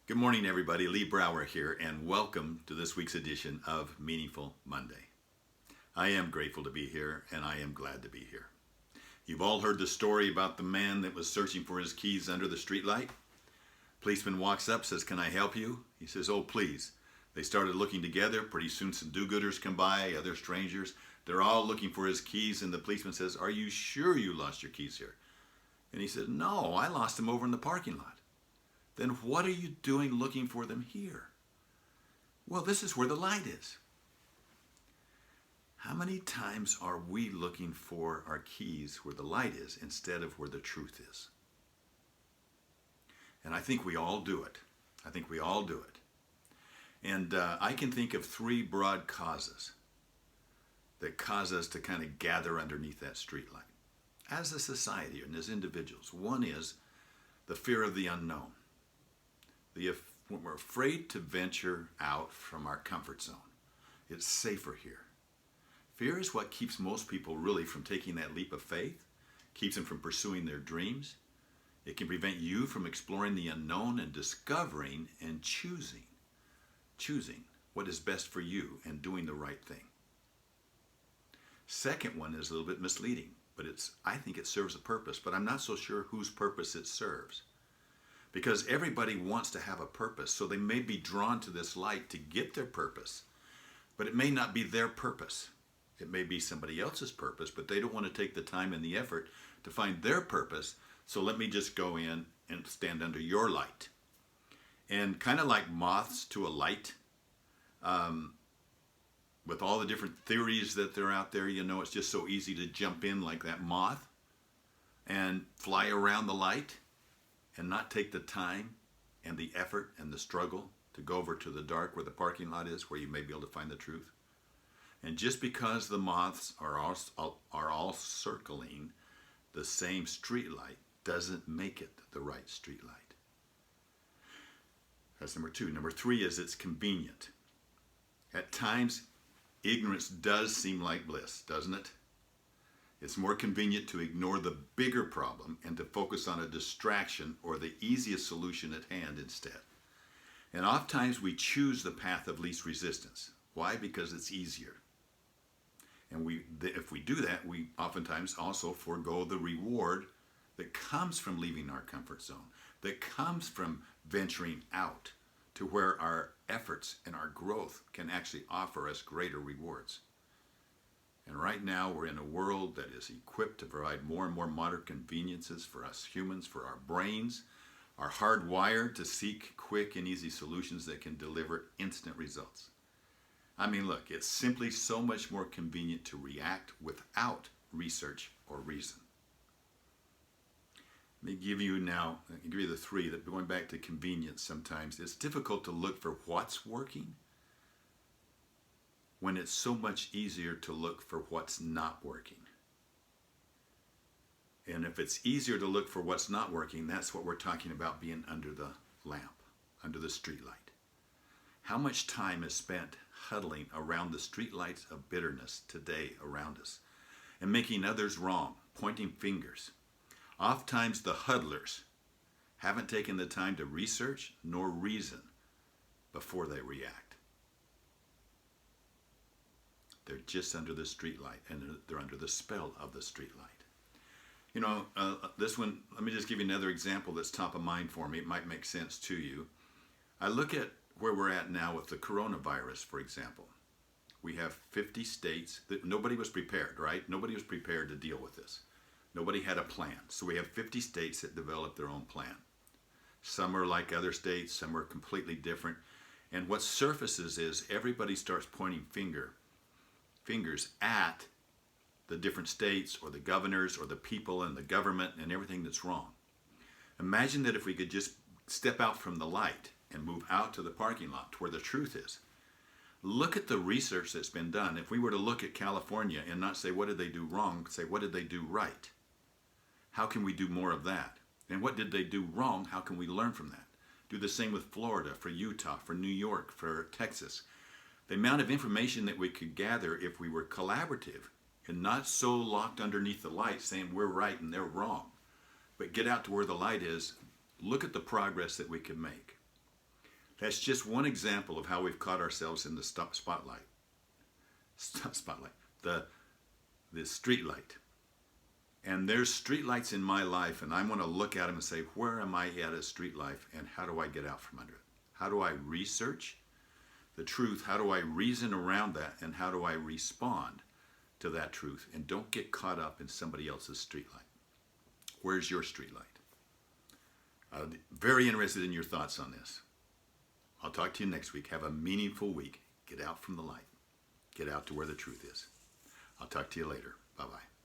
Good morning, everybody. Lee Brower here, and welcome to this week's edition of Meaningful Monday. I am grateful to be here, and I am glad to be here. You've all heard the story about the man that was searching for his keys under the streetlight. Policeman walks up, says, "Can I help you?" He says, "Oh, please." They started looking together. Pretty soon some do-gooders come by, other strangers. They're all looking for his keys, and the policeman says, "Are you sure you lost your keys here?" And he said, "No, I lost them over in the parking lot." "Then what are you doing looking for them here?" "Well, this is where the light is." How many times are we looking for our keys where the light is instead of where the truth is? And I think we all do it. And I can think of three broad causes that cause us to kind of gather underneath that streetlight as a society and as individuals. One is the fear of the unknown. When we're afraid to venture out from our comfort zone. It's safer here. Fear is what keeps most people really from taking that leap of faith, keeps them from pursuing their dreams. It can prevent you from exploring the unknown and discovering and choosing what is best for you and doing the right thing. Second one is a little bit misleading, but I think it serves a purpose, but I'm not so sure whose purpose it serves. Because everybody wants to have a purpose, so they may be drawn to this light to get their purpose, but it may not be their purpose. It may be somebody else's purpose, but they don't want to take the time and the effort to find their purpose, so let me just go in and stand under your light. And kind of like moths to a light, with all the different theories that they're out there, it's just so easy to jump in like that moth and fly around the light and not take the time and the effort and the struggle to go over to the dark where the parking lot is, where you may be able to find the truth. And just because the moths are all circling the same street light doesn't make it the right street light. That's number two. Number three is it's convenient. At times, ignorance does seem like bliss, doesn't it? It's more convenient to ignore the bigger problem and to focus on a distraction or the easiest solution at hand instead. And oftentimes we choose the path of least resistance. Why? Because it's easier. And if we do that, we oftentimes also forego the reward that comes from leaving our comfort zone, that comes from venturing out to where our efforts and our growth can actually offer us greater rewards. And right now we're in a world that is equipped to provide more and more modern conveniences for us humans, for our brains, are hardwired to seek quick and easy solutions that can deliver instant results. I mean, look, it's simply so much more convenient to react without research or reason. Let me give you the three that going back to convenience sometimes. It's difficult to look for what's working when it's so much easier to look for what's not working. And if it's easier to look for what's not working, that's what we're talking about being under the lamp, under the street light. How much time is spent huddling around the street lights of bitterness today around us and making others wrong, pointing fingers? Oftentimes the huddlers haven't taken the time to research nor reason before they react. They're just under the street light, and they're under the spell of the street light. This one, let me just give you another example that's top of mind for me. It might make sense to you. I look at where we're at now with the coronavirus, for example. We have 50 states that nobody was prepared, right? Nobody was prepared to deal with this. Nobody had a plan. So we have 50 states that developed their own plan. Some are like other states, some are completely different. And what surfaces is everybody starts pointing fingers at the different states or the governors or the people and the government and everything that's wrong. Imagine that if we could just step out from the light and move out to the parking lot to where the truth is. Look at the research that's been done. If we were to look at California and not say what did they do wrong, say what did they do right? How can we do more of that? And what did they do wrong? How can we learn from that? Do the same with Florida, for Utah, for New York, for Texas. The amount of information that we could gather if we were collaborative and not so locked underneath the light saying we're right and they're wrong, but get out to where the light is, look at the progress that we can make. That's just one example of how we've caught ourselves in the spotlight. Spotlight. The street light. And there's streetlights in my life, and I want to look at them and say, where am I at a street life, and how do I get out from under it? How do I research the truth? How do I reason around that, and how do I respond to that truth? And don't get caught up in somebody else's streetlight. Where's your streetlight? Very interested in your thoughts on this. I'll talk to you next week. Have a meaningful week. Get out from the light. Get out to where the truth is. I'll talk to you later. Bye-bye.